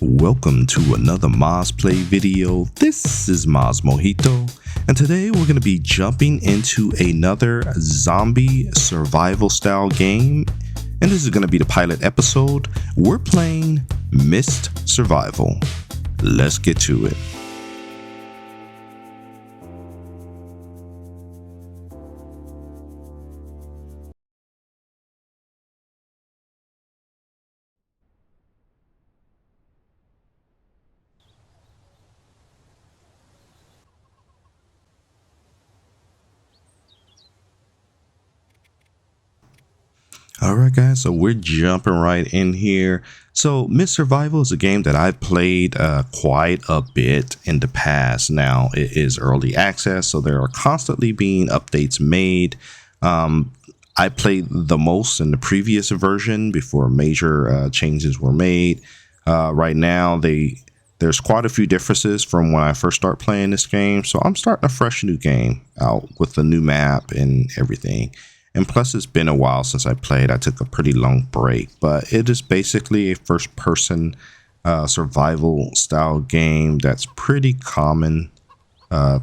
Welcome to another Maz Play video. This is MazMojito, and today we're going to be jumping into another zombie survival style game, and this is going to be the pilot episode. We're playing Mist Survival. Let's get to it. Alright guys, so we're jumping right in here. So Mist Survival is a game that I've played quite a bit in the past. Now it is early access, so there are constantly being updates made. I played the most in the previous version before major changes were made. Right now there's quite a few differences from when I first started playing this game, so I'm starting a fresh new game out with a new map and everything. And plus, it's been a while since I played. I took a pretty long break, but it is basically a first-person survival style game that's pretty common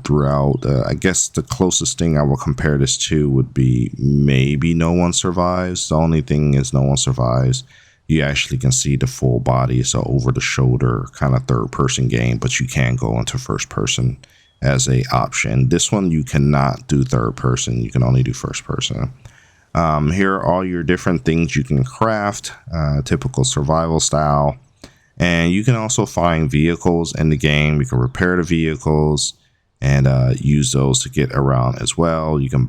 throughout. I guess the closest thing I will compare this to would be maybe No One Survives. The only thing is No One Survives, you actually can see the full body. It's an over-the-shoulder kind of third-person game, but you can go into first-person as a option. This one you cannot do third person, you can only do first person. Here are all your different things you can craft, typical survival style, and you can also find vehicles in the game. You can repair the vehicles and use those to get around as well. You can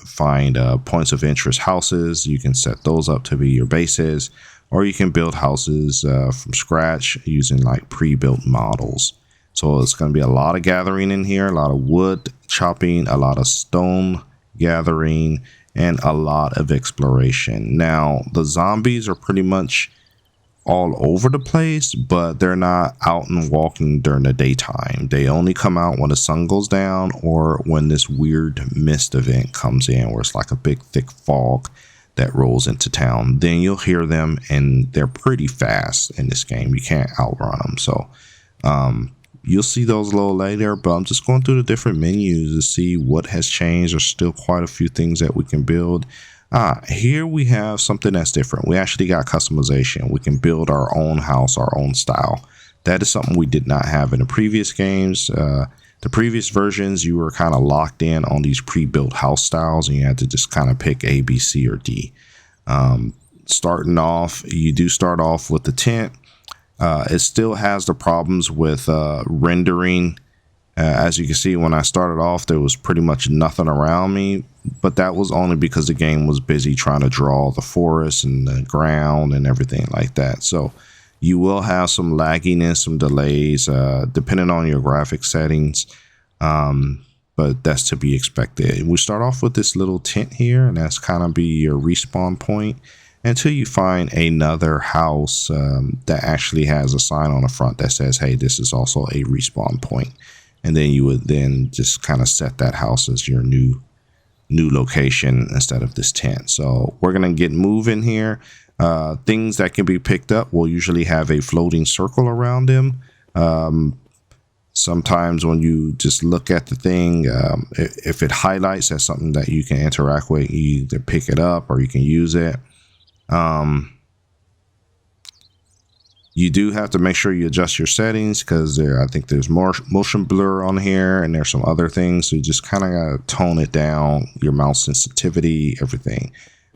find points of interest houses. You can set those up to be your bases, or you can build houses from scratch using like pre-built models. So it's going to be a lot of gathering in here, a lot of wood chopping, a lot of stone gathering, and a lot of exploration. Now, the zombies are pretty much all over the place, but they're not out and walking during the daytime. They only come out when the sun goes down or when this weird mist event comes in, where it's like a big thick fog that rolls into town. Then you'll hear them, and they're pretty fast in this game. You can't outrun them. So, you'll see those a little later, but I'm just going through the different menus to see what has changed. There's still quite a few things that we can build. Here we have something that's different. We actually got customization. We can build our own house, our own style. That is something we did not have in the previous games. The previous versions, you were kind of locked in on these pre-built house styles, and you had to just kind of pick A, B, C, or D. Starting off, you do start off with the tent. It still has the problems with rendering. As you can see, when I started off, there was pretty much nothing around me, but that was only because the game was busy trying to draw the forest and the ground and everything like that. So you will have some lagginess, some delays, depending on your graphic settings, but that's to be expected. We start off with this little tent here, and that's kind of be your respawn point until you find another house that actually has a sign on the front that says, hey, this is also a respawn point. And then you would then just kind of set that house as your new location instead of this tent. So we're going to get moving here. Things that can be picked up will usually have a floating circle around them. Sometimes when you just look at the thing, if it highlights as something that you can interact with, you either pick it up or you can use it. You do have to make sure you adjust your settings, because I think there's more motion blur on here, and there's some other things, so you just kind of gotta tone it down, your mouse sensitivity, everything,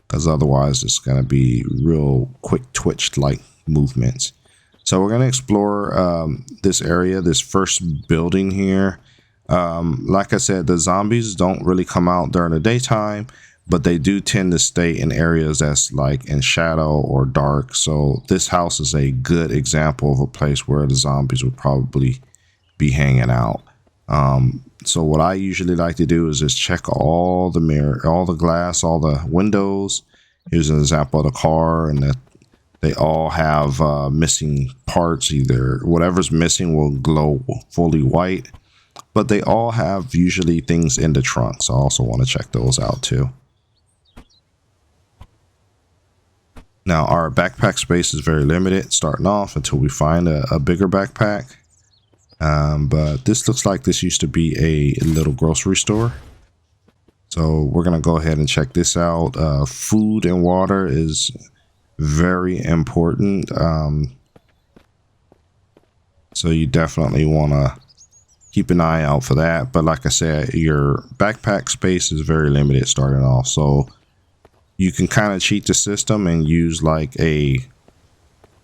because otherwise it's gonna be real quick twitch like movements. So we're gonna explore this area, this first building here. Like I said, the zombies don't really come out during the daytime, but they do tend to stay in areas that's like in shadow or dark. So this house is a good example of a place where the zombies would probably be hanging out. So what I usually like to do is just check all the mirror, all the glass, all the windows. Here's an example of the car, and that they all have missing parts. Either whatever's missing will glow fully white, but they all have usually things in the trunk. So I also want to check those out too. Now our backpack space is very limited starting off until we find a bigger backpack. But this looks like this used to be a little grocery store. So we're going to go ahead and check this out. Food and water is very important. So you definitely want to keep an eye out for that. But like I said, your backpack space is very limited starting off. So you can kind of cheat the system and use like a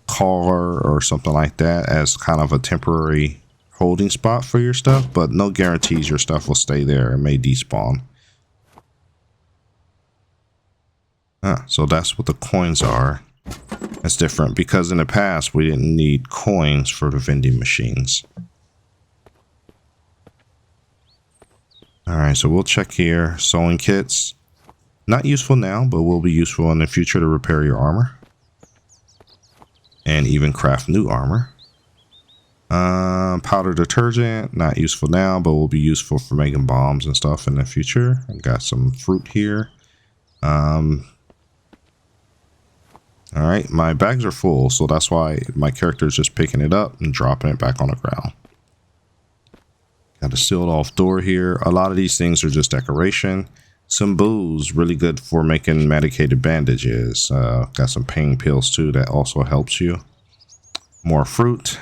car or something like that as kind of a temporary holding spot for your stuff, but no guarantees your stuff will stay there. It may despawn. So that's what the coins are. That's different because in the past we didn't need coins for the vending machines. Alright, so we'll check here. Sewing kits. Not useful now, but will be useful in the future to repair your armor. And even craft new armor. Powder detergent, not useful now, but will be useful for making bombs and stuff in the future. I got some fruit here. Alright, my bags are full, so that's why my character is just picking it up and dropping it back on the ground. Got a sealed off door here. A lot of these things are just decoration. Some booze, really good for making medicated bandages. Got some pain pills too, that also helps you. More fruit.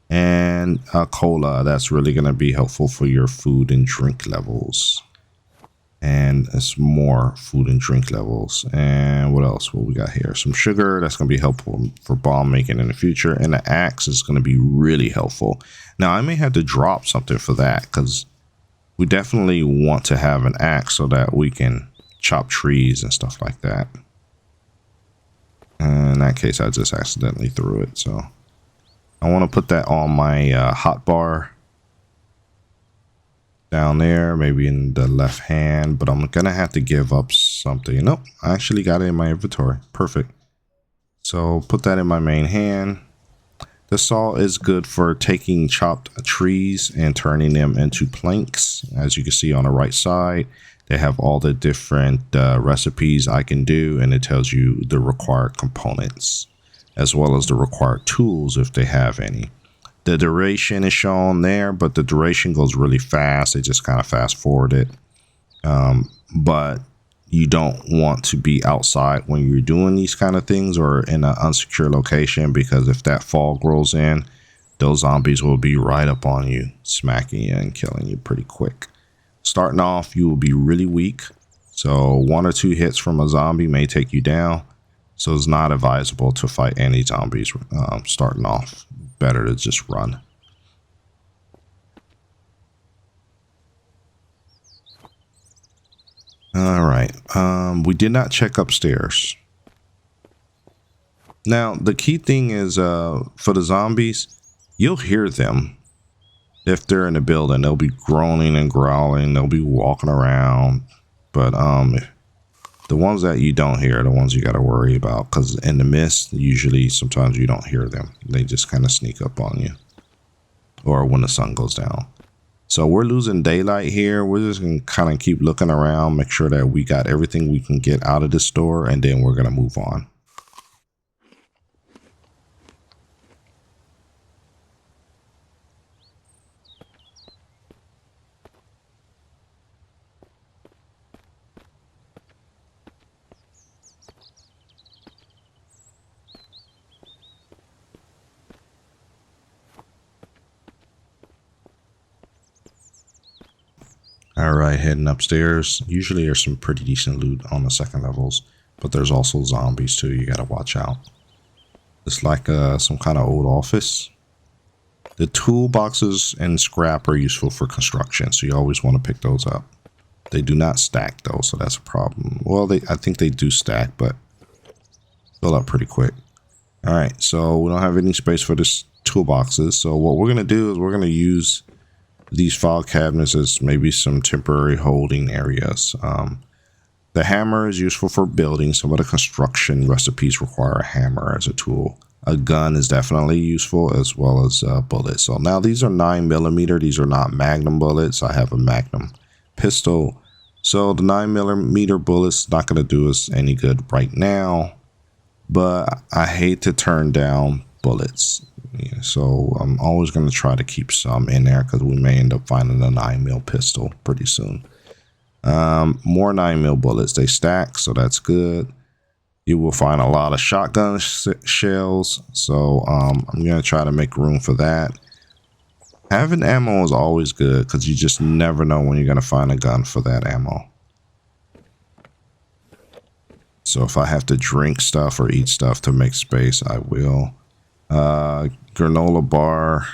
And a cola, that's really going to be helpful for your food and drink levels. And it's more food and drink levels. And what else? What we got here? Some sugar, that's going to be helpful for bomb making in the future. And the axe is going to be really helpful. Now I may have to drop something for that because we definitely want to have an axe so that we can chop trees and stuff like that. In that case, I just accidentally threw it, so I want to put that on my hot bar down there, maybe in the left hand, but I'm gonna have to give up something. Nope, I actually got it in my inventory. Perfect. So put that in my main hand. The saw is good for taking chopped trees and turning them into planks. As you can see on the right side, they have all the different recipes I can do, and it tells you the required components as well as the required tools if they have any. The duration is shown there, but the duration goes really fast. They just kind of fast forward it. But you don't want to be outside when you're doing these kind of things or in an unsecure location, because if that fog rolls in, those zombies will be right up on you, smacking you and killing you pretty quick. Starting off, you will be really weak. So 1 or 2 hits from a zombie may take you down. So it's not advisable to fight any zombies starting off. Better to just run. All right. We did not check upstairs. Now, the key thing is for the zombies, you'll hear them. If they're in the building, they'll be groaning and growling. They'll be walking around. But the ones that you don't hear are the ones you got to worry about, because in the mist, usually sometimes you don't hear them. They just kind of sneak up on you, or when the sun goes down. So we're losing daylight here. We're just going to kind of keep looking around, make sure that we got everything we can get out of the store, and then we're going to move on. All right, heading upstairs. Usually there's some pretty decent loot on the second levels, but there's also zombies too. You got to watch out. It's like some kind of old office. The toolboxes and scrap are useful for construction, so you always want to pick those up. They do not stack though, so that's a problem. Well, I think they do stack, but fill up pretty quick. All right, so we don't have any space for this toolboxes. So what we're gonna do is we're gonna use these file cabinets as maybe some temporary holding areas. The hammer is useful for building. Some of the construction recipes require a hammer as a tool. A gun is definitely useful, as well as bullets. So now these are 9mm. These are not Magnum bullets. I have a Magnum pistol. So the 9mm bullets not going to do us any good right now. but I hate to turn down bullets. Yeah, so I'm always going to try to keep some in there because we may end up finding a 9mm pistol pretty soon. More 9mm bullets, they stack, so that's good. You will find a lot of shotgun shells, so I'm going to try to make room for that. Having ammo is always good because you just never know when you're going to find a gun for that ammo. So if I have to drink stuff or eat stuff to make space, I will. Granola bar.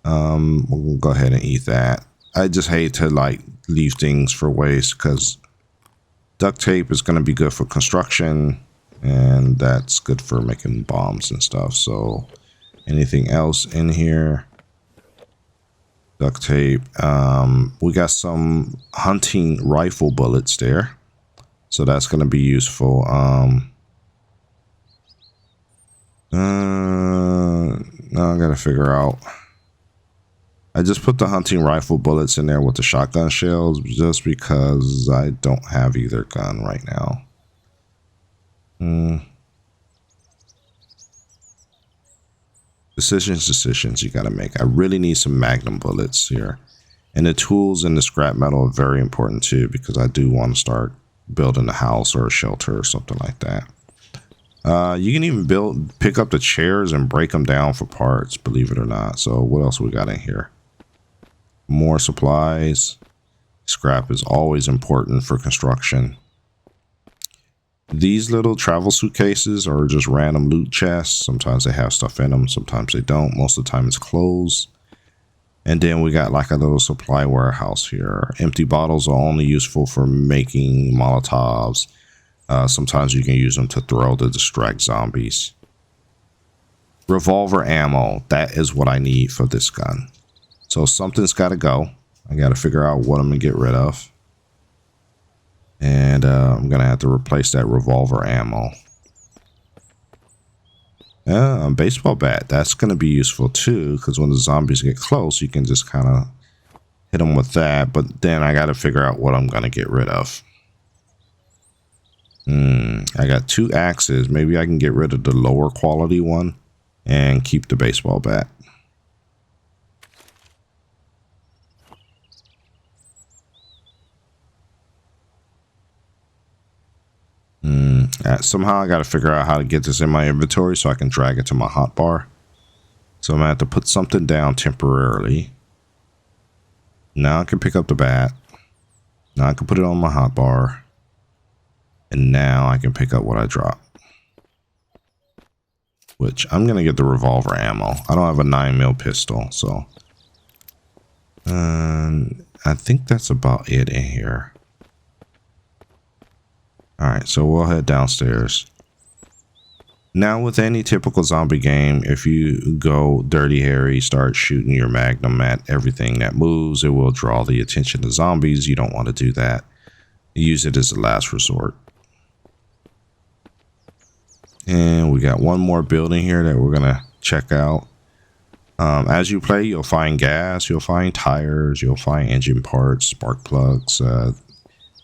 We'll go ahead and eat that. I just hate to like leave things for waste because duct tape is going to be good for construction and that's good for making bombs and stuff. So anything else in here? Duct tape. We got some hunting rifle bullets there, so that's going to be useful. Now I gotta figure out. I just put the hunting rifle bullets in there with the shotgun shells just because I don't have either gun right now. Decisions you gotta make. I really need some magnum bullets here. And the tools and the scrap metal are very important too because I do want to start building a house or a shelter or something like that. You can even pick up the chairs and break them down for parts, believe it or not. So what else we got in here? More supplies. Scrap is always important for construction. These little travel suitcases are just random loot chests. Sometimes they have stuff in them, sometimes they don't. Most of the time it's clothes. And then we got like a little supply warehouse here. Empty bottles are only useful for making Molotovs. Sometimes you can use them to throw to distract zombies. Revolver ammo. That is what I need for this gun. So something's got to go. I got to figure out what I'm going to get rid of. And I'm going to have to replace that revolver ammo. A baseball bat. That's going to be useful too. Because when the zombies get close, you can just kind of hit them with that. But then I got to figure out what I'm going to get rid of. I got 2 axes. Maybe I can get rid of the lower quality one and keep the baseball bat. Somehow I got to figure out how to get this in my inventory so I can drag it to my hotbar. So I'm going to have to put something down temporarily. Now I can pick up the bat. Now I can put it on my hotbar. And now I can pick up what I dropped. Which I'm going to get the revolver ammo. I don't have a 9mm pistol, so. I think that's about it in here. Alright, so we'll head downstairs. Now with any typical zombie game, if you go Dirty Harry, start shooting your magnum at everything that moves, it will draw the attention of zombies. You don't want to do that. Use it as a last resort. And we got one more building here that we're going to check out. As you play, you'll find gas, you'll find tires, you'll find engine parts, spark plugs.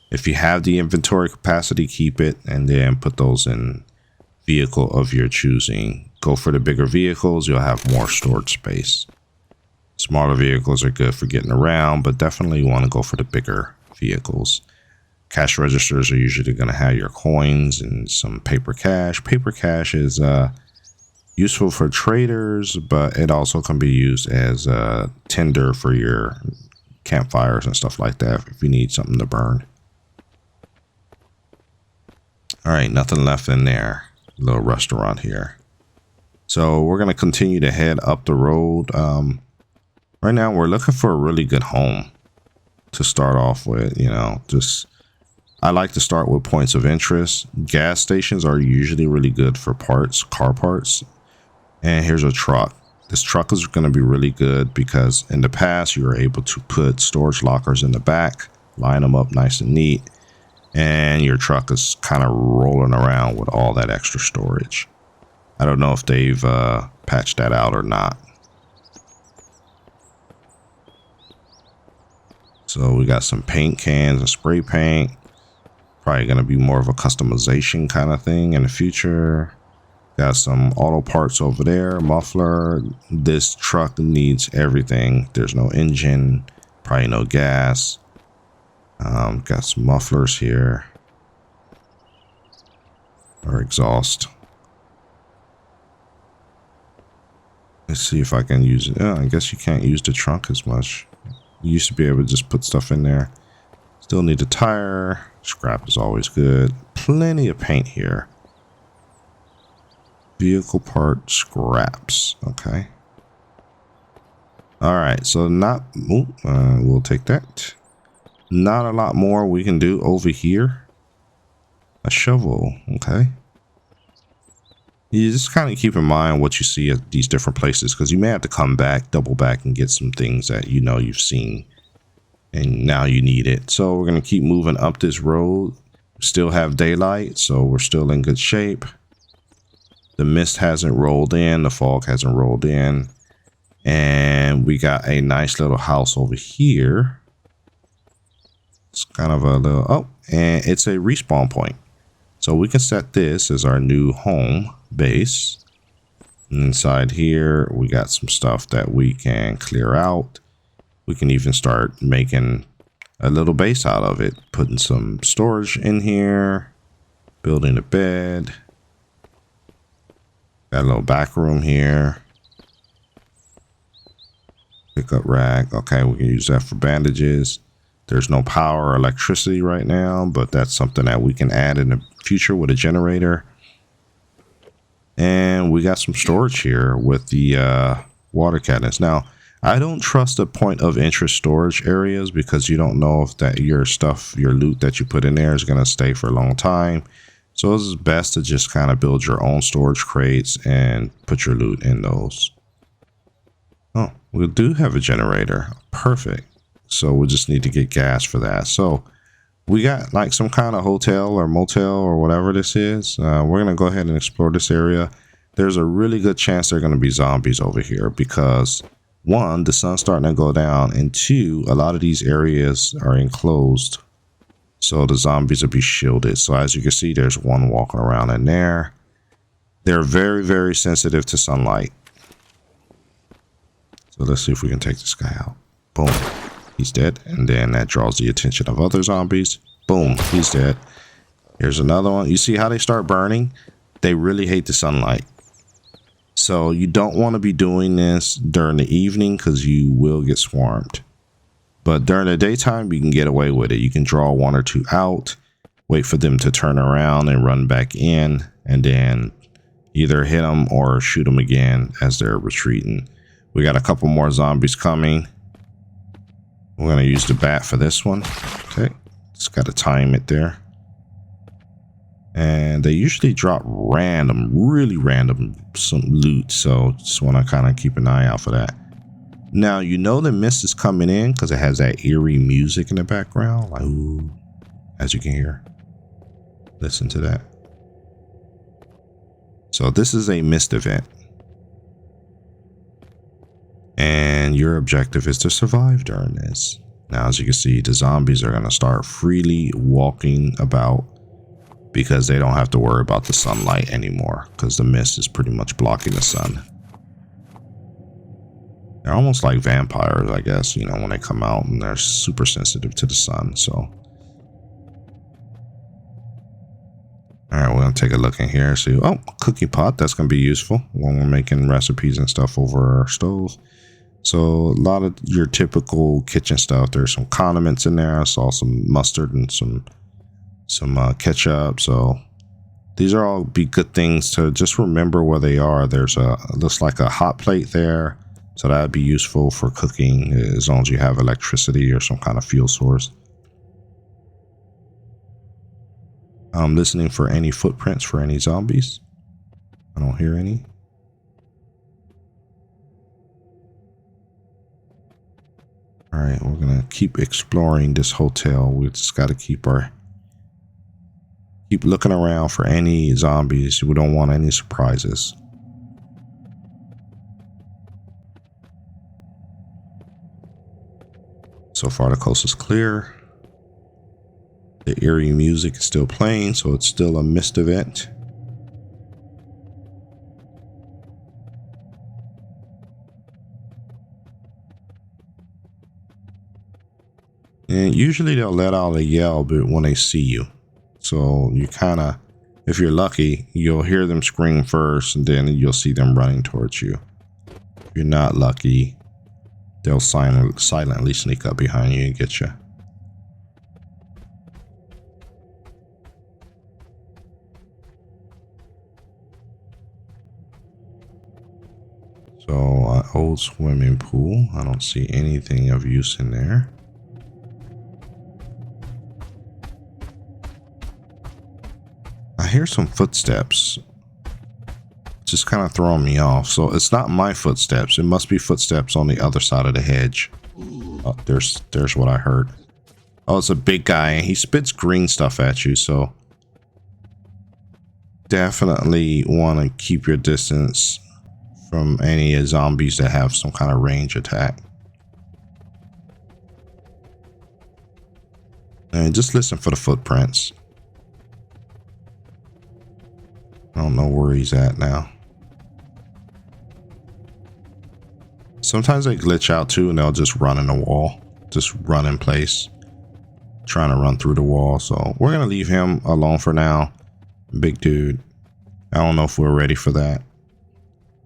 If you have the inventory capacity, keep it and then put those in vehicle of your choosing. Go for the bigger vehicles, you'll have more storage space. Smaller vehicles are good for getting around, but definitely you want to go for the bigger vehicles. Cash registers are usually going to have your coins and some paper cash. Paper cash is useful for traders, but it also can be used as a tinder for your campfires and stuff like that if you need something to burn. All right, nothing left in there. Little restaurant here. So we're going to continue to head up the road. Right now we're looking for a really good home to start off with, you know, I like to start with points of interest. Gas stations are usually really good for parts, car parts. And here's a truck. This truck is going to be really good because in the past you were able to put storage lockers in the back, line them up nice and neat, and your truck is kind of rolling around with all that extra storage. I don't know if they've patched that out or not. So we got some paint cans and spray paint. Probably going to be more of a customization kind of thing in the future. Got some auto parts over there, muffler. This truck needs everything. There's no engine, probably no gas. Got some mufflers here, or exhaust. Let's see if I can use it. Oh, I guess you can't use the trunk as much. You used to be able to just put stuff in there. Still need a tire. Scrap is always good. Plenty of paint here. Vehicle part scraps. Okay. All right. So we'll take that. Not a lot more we can do over here. A shovel. Okay. You just kind of keep in mind what you see at these different places, because you may have to come back, double back, and get some things that you know you've seen and now you need it. So we're going to keep moving up this road. Still have daylight, so we're still in good shape. The mist hasn't rolled in, the fog hasn't rolled in, and we got a nice little house over here. It's kind of a little, and it's a respawn point. So we can set this as our new home base. And inside here, we got some stuff that we can clear out. We can even start making a little base out of it, putting some storage in here, building a bed. Got a little back room here. Pickup rack. Okay, we can use that for bandages. There's no power or electricity right now, but that's something that we can add in the future with a generator. And we got some storage here with the water cabinets. Now, I don't trust the point of interest storage areas, because you don't know if that your stuff, your loot that you put in there is going to stay for a long time. So it's best to just kind of build your own storage crates and put your loot in those. Oh, we do have a generator. Perfect. So we just need to get gas for that. So we got like some kind of hotel or motel or whatever this is. We're going to go ahead and explore this area. There's a really good chance there are going to be zombies over here because, one, the sun's starting to go down, and two, a lot of these areas are enclosed. So the zombies will be shielded. So as you can see, there's one walking around in there. They're very, very sensitive to sunlight. So let's see if we can take this guy out. Boom. He's dead. And then that draws the attention of other zombies. Boom. He's dead. Here's another one. You see how they start burning? They really hate the sunlight. So you don't want to be doing this during the evening because you will get swarmed. But during the daytime, you can get away with it. You can draw one or two out, wait for them to turn around and run back in, and then either hit them or shoot them again as they're retreating. We got a couple more zombies coming. We're going to use the bat for this one. Okay, just got to time it there. And they usually drop random, really random some loot. So just want to kind of keep an eye out for that. Now, you know the mist is coming in because it has that eerie music in the background. Like, ooh, as you can hear. Listen to that. So this is a mist event. And your objective is to survive during this. Now, as you can see, the zombies are going to start freely walking about because they don't have to worry about the sunlight anymore because the mist is pretty much blocking the sun. They're almost like vampires, I guess, you know, when they come out, and they're super sensitive to the sun. So, all right, we're going to take a look in here. See, oh, cookie pot. That's going to be useful when we're making recipes and stuff over our stove. So a lot of your typical kitchen stuff. There's some condiments in there. I saw some mustard and some ketchup. So these are all be good things to just remember where they are. There's looks like a hot plate there. So that'd be useful for cooking as long as you have electricity or some kind of fuel source. I'm listening for any footprints for any zombies. I don't hear any. All right, we're gonna keep exploring this hotel. We just got to keep looking around for any zombies. We don't want any surprises. So far, the coast is clear. The eerie music is still playing, so it's still a missed event. And usually they'll let out a yell but when they see you. So you kind of, if you're lucky, you'll hear them scream first and then you'll see them running towards you. If you're not lucky, they'll silently sneak up behind you and get you. So, old swimming pool. I don't see anything of use in there. I hear some footsteps. Just kind of throwing me off. So it's not my footsteps. It must be footsteps on the other side of the hedge. Oh, there's what I heard. Oh, it's a big guy and he spits green stuff at you. So definitely want to keep your distance from any zombies that have some kind of range attack. And just listen for the footprints. I don't know where he's at now. Sometimes they glitch out too and they'll just run in the wall. Just run in place. Trying to run through the wall. So we're going to leave him alone for now. Big dude. I don't know if we're ready for that.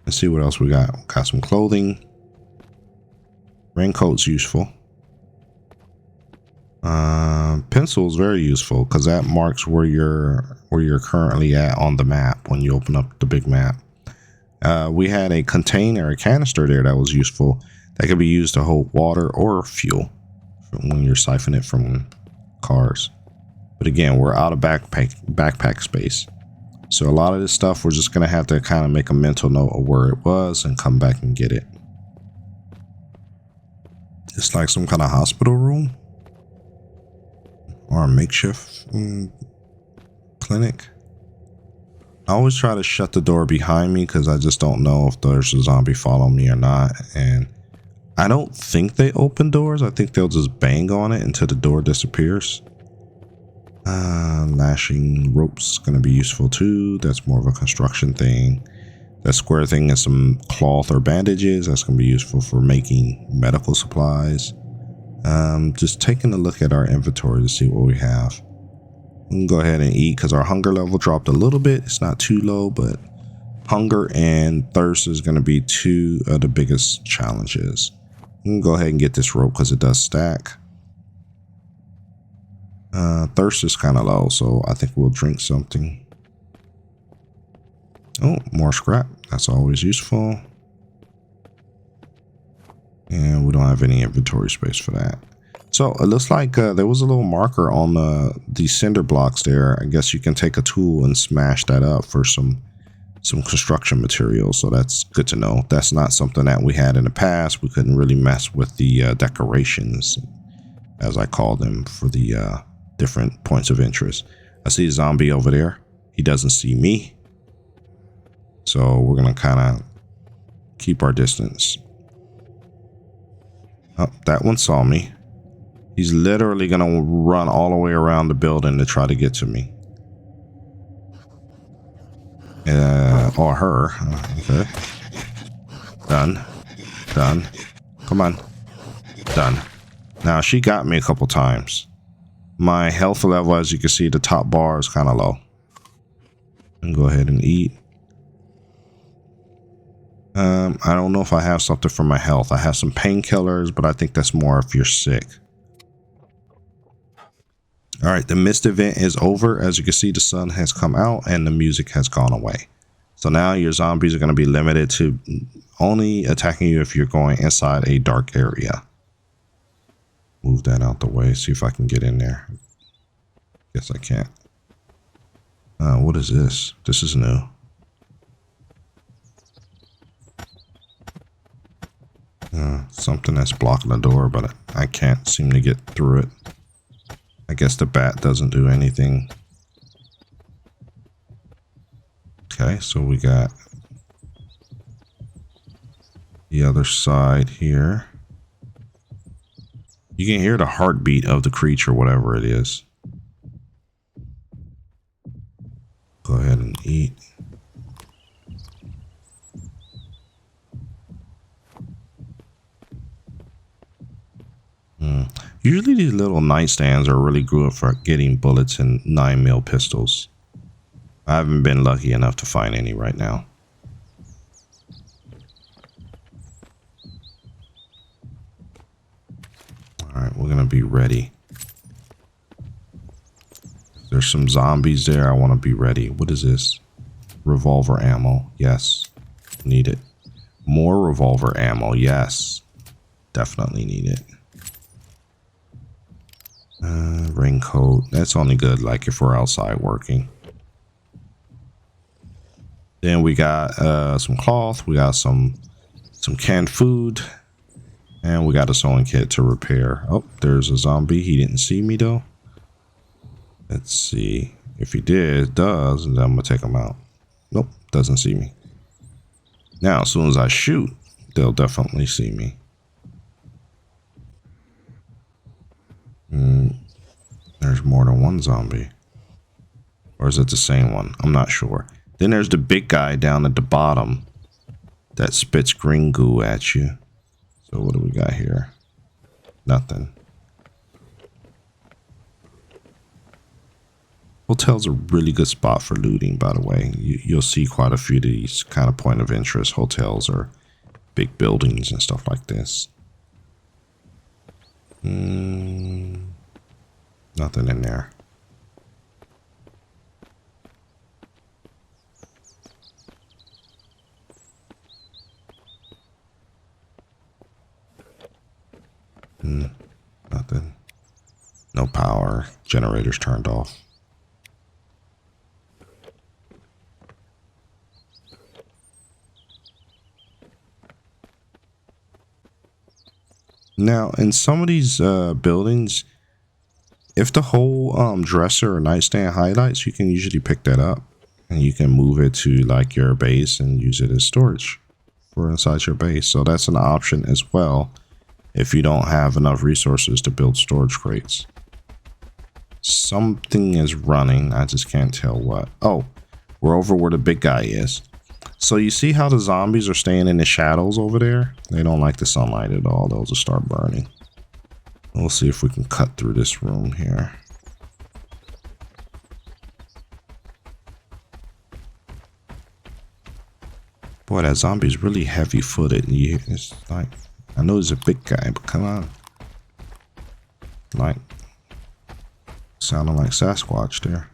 Let's see what else we got. Got some clothing. Raincoat's useful. Pencil's very useful because that marks where you're currently at on the map when you open up the big map. We had a container, a canister there that was useful. That could be used to hold water or fuel when you're siphoning it from cars. But again, we're out of backpack space. So a lot of this stuff, we're just going to have to kind of make a mental note of where it was and come back and get it. It's like some kind of hospital room. Or a makeshift clinic. I always try to shut the door behind me because I just don't know if there's a zombie following me or not. And I don't think they open doors. I think they'll just bang on it until the door disappears. Lashing ropes going to be useful too. That's more of a construction thing. That square thing is some cloth or bandages. That's going to be useful for making medical supplies. Just taking a look at our inventory to see what we have. We can go ahead and eat because our hunger level dropped a little bit. It's not too low, but hunger and thirst is going to be two of the biggest challenges. We can go ahead and get this rope because it does stack. Thirst is kind of low, so I think we'll drink something. Oh, more scrap. That's always useful. And we don't have any inventory space for that. So it looks like there was a little marker on the cinder blocks there. I guess you can take a tool and smash that up for some construction materials. So that's good to know. That's not something that we had in the past. We couldn't really mess with the decorations, as I call them, for the different points of interest. I see a zombie over there. He doesn't see me. So we're going to kind of keep our distance. Oh, that one saw me. He's literally going to run all the way around the building to try to get to me. Or her. Okay. Done. Done. Come on. Done. Now, she got me a couple times. My health level, as you can see, the top bar is kind of low. And go ahead and eat. I don't know if I have something for my health. I have some painkillers, but I think that's more if you're sick. All right, the mist event is over. As you can see, the sun has come out and the music has gone away. So now your zombies are going to be limited to only attacking you if you're going inside a dark area. Move that out the way. See if I can get in there. Guess I can't. What is this? This is new. Something that's blocking the door, but I can't seem to get through it. I guess the bat doesn't do anything. Okay, so we got the other side here. You can hear the heartbeat of the creature, whatever it is. Usually these little nightstands are really good for getting bullets and 9mm pistols. I haven't been lucky enough to find any right now. Alright, we're gonna be ready. There's some zombies there. I want to be ready. What is this? Revolver ammo. Yes. Need it. More revolver ammo. Yes. Definitely need it. Raincoat. That's only good like if we're outside working. Then we got some cloth. We got some canned food. And we got a sewing kit to repair. Oh, there's a zombie. He didn't see me though. Let's see. If he does, then I'm going to take him out. Nope, doesn't see me. Now, as soon as I shoot, they'll definitely see me. There's more than one zombie. Or is it the same one? I'm not sure. Then there's the big guy down at the bottom that spits green goo at you. So what do we got here? Nothing. Hotel's a really good spot for looting, by the way. You'll see quite a few of these kind of point of interest hotels or big buildings and stuff like this. Nothing in there. Nothing. No power. Generators turned off. Now, in some of these buildings, if the whole dresser or nightstand highlights, you can usually pick that up and you can move it to like your base and use it as storage for inside your base. So that's an option as well if you don't have enough resources to build storage crates. Something is running. I just can't tell what. Oh, we're over where the big guy is. So you see how the zombies are staying in the shadows over there? They don't like the sunlight at all. They'll just start burning. We'll see if we can cut through this room here. Boy, that zombie's really heavy-footed. It's like, I know he's a big guy, but come on. Like, sounding like Sasquatch there.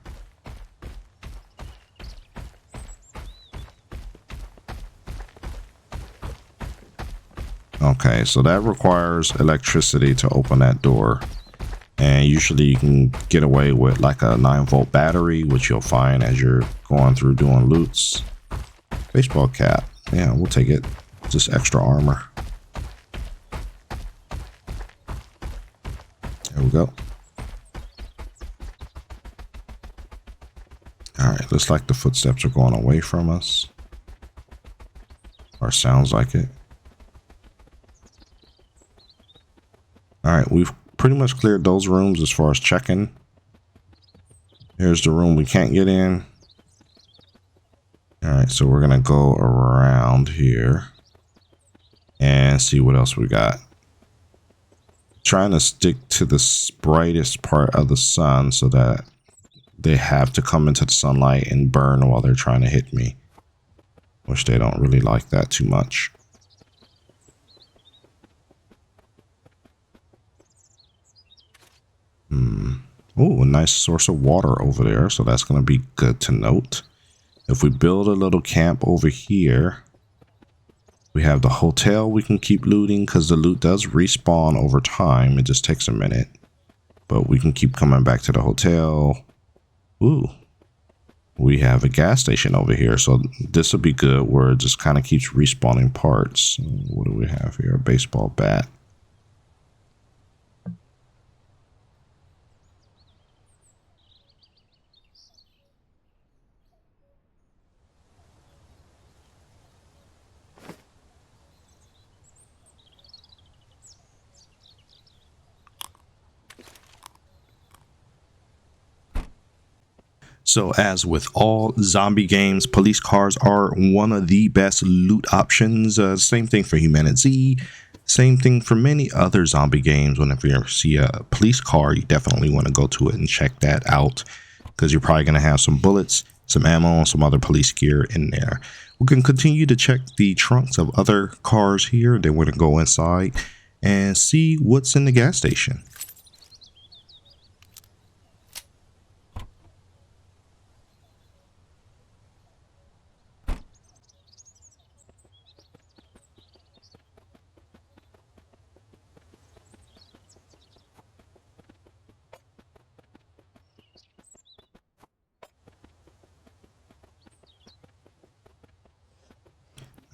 Okay, so that requires electricity to open that door. And usually you can get away with like a 9-volt battery, which you'll find as you're going through doing loots. Baseball cap. Yeah, we'll take it. Just extra armor. There we go. Alright, looks like the footsteps are going away from us. Or sounds like it. Alright, we've pretty much cleared those rooms as far as checking. Here's the room we can't get in. Alright, so we're going to go around here and see what else we got. Trying to stick to the brightest part of the sun so that they have to come into the sunlight and burn while they're trying to hit me. Which they don't really like that too much. Oh, a nice source of water over there, so that's going to be good to note. If we build a little camp over here, we have the hotel we can keep looting because the loot does respawn over time. It just takes a minute, but we can keep coming back to the hotel. Ooh, we have a gas station over here, so this will be good where it just kind of keeps respawning parts. What do we have here? A baseball bat. So as with all zombie games, police cars are one of the best loot options. Same thing for humanity. Same thing for many other zombie games. Whenever you ever see a police car, you definitely want to go to it and check that out, because you're probably going to have some bullets, some ammo, and some other police gear in there. We can continue to check the trunks of other cars here. Then we're going to go inside and see what's in the gas station.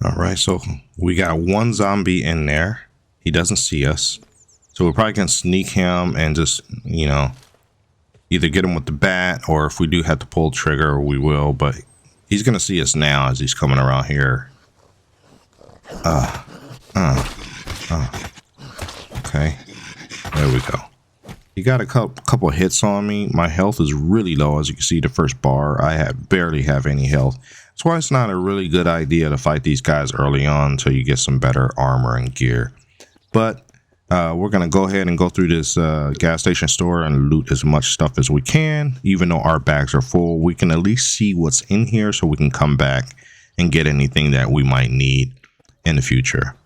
All right, so we got one zombie in there. He doesn't see us. So we're probably going to sneak him and just, you know, either get him with the bat, or if we do have to pull the trigger, we will. But he's going to see us now as he's coming around here. Okay, there we go. He got a couple hits on me. My health is really low. As you can see, the first bar, I barely have any health. That's why it's not a really good idea to fight these guys early on until you get some better armor and gear. But we're going to go ahead and go through this gas station store and loot as much stuff as we can. Even though our bags are full, we can at least see what's in here so we can come back and get anything that we might need in the future.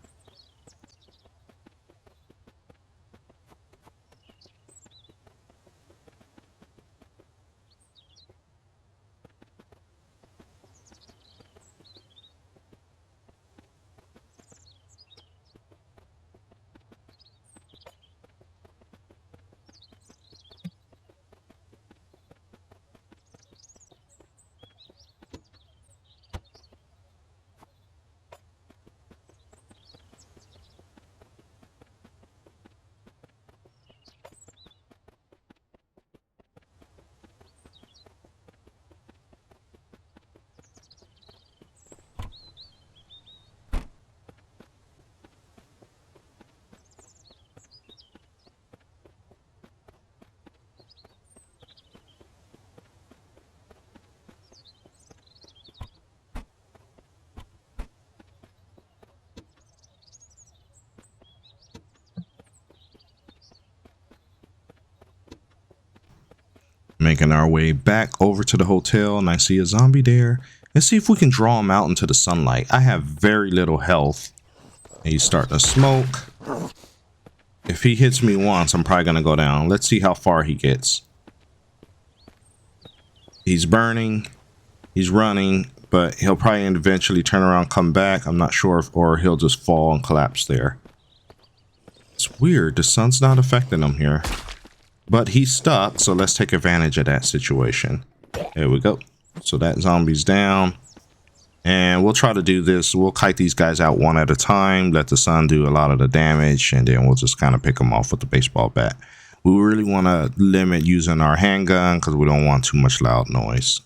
Making our way back over to the hotel, and I see a zombie there. Let's see if we can draw him out into the sunlight. I have very little health. He's starting to smoke. If he hits me once, I'm probably going to go down. Let's see how far he gets. He's burning. He's running, but he'll probably eventually turn around, come back. I'm not sure if, or he'll just fall and collapse there. It's weird. The sun's not affecting him here. But he's stuck, so let's take advantage of that situation. There we go. So that zombie's down. And we'll try to do this. We'll kite these guys out one at a time, let the sun do a lot of the damage, and then we'll just kind of pick them off with the baseball bat. We really want to limit using our handgun because we don't want too much loud noise.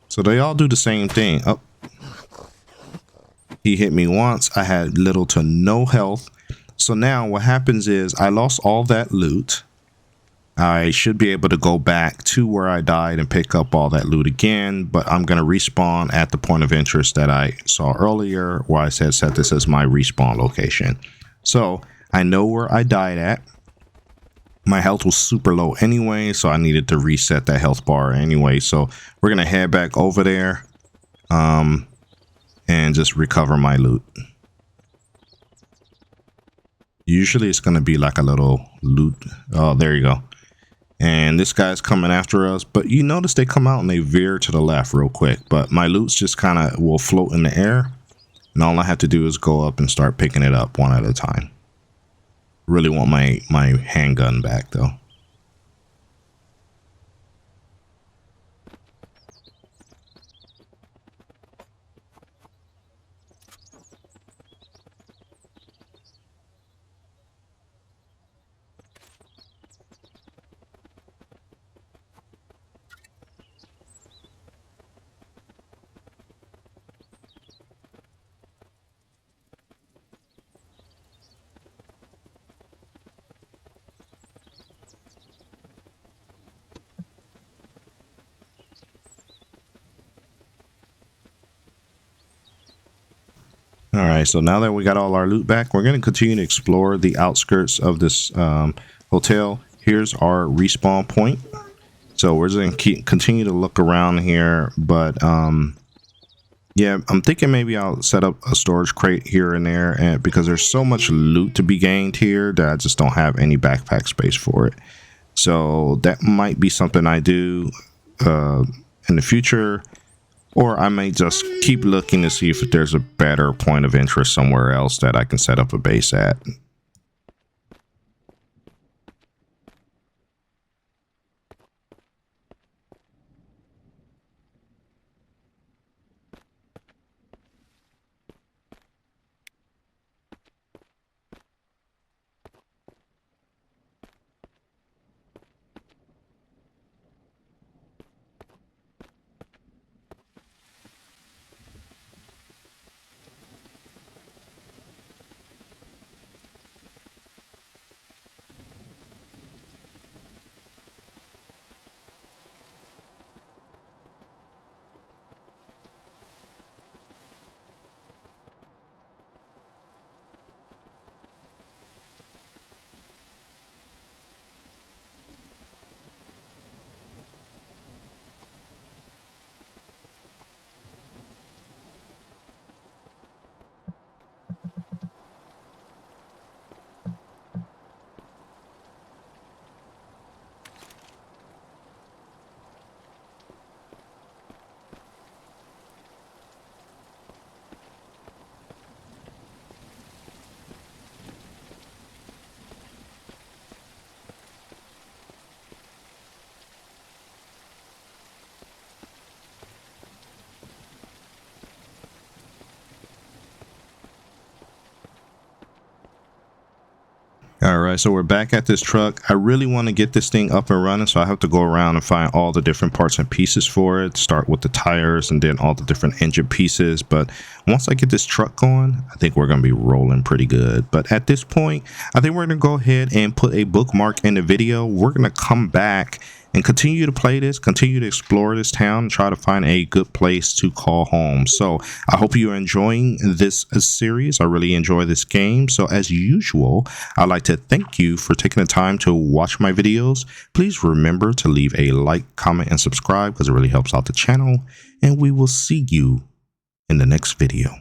So they all do the same thing. Oh, he hit me once. I had little to no health. So now what happens is I lost all that loot. I should be able to go back to where I died and pick up all that loot again, but I'm going to respawn at the point of interest that I saw earlier, where I said set this as my respawn location. So I know where I died at. My health was super low anyway, so I needed to reset that health bar anyway. So we're going to head back over there and just recover my loot. Usually it's going to be like a little loot. Oh, there you go. And this guy's coming after us. But you notice they come out and they veer to the left real quick. But my loot's just kind of will float in the air. And all I have to do is go up and start picking it up one at a time. Really want my handgun back though. All right, so now that we got all our loot back, we're going to continue to explore the outskirts of this hotel. Here's our respawn point. So we're just going to continue to look around here, but yeah, I'm thinking maybe I'll set up a storage crate here and there, and because there's so much loot to be gained here that I just don't have any backpack space for it. So that might be something I do in the future. Or I may just keep looking to see if there's a better point of interest somewhere else that I can set up a base at. All right, so we're back at this truck. I really want to get this thing up and running, so I have to go around and find all the different parts and pieces for it. Start with the tires and then all the different engine pieces. But once I get this truck going, I think we're going to be rolling pretty good. But at this point, I think we're going to go ahead and put a bookmark in the video. We're going to come back and continue to play this, continue to explore this town, and try to find a good place to call home. So I hope you're enjoying this series. I really enjoy this game. So as usual, I'd like to thank you for taking the time to watch my videos. Please remember to leave a like, comment, and subscribe because it really helps out the channel. And we will see you in the next video.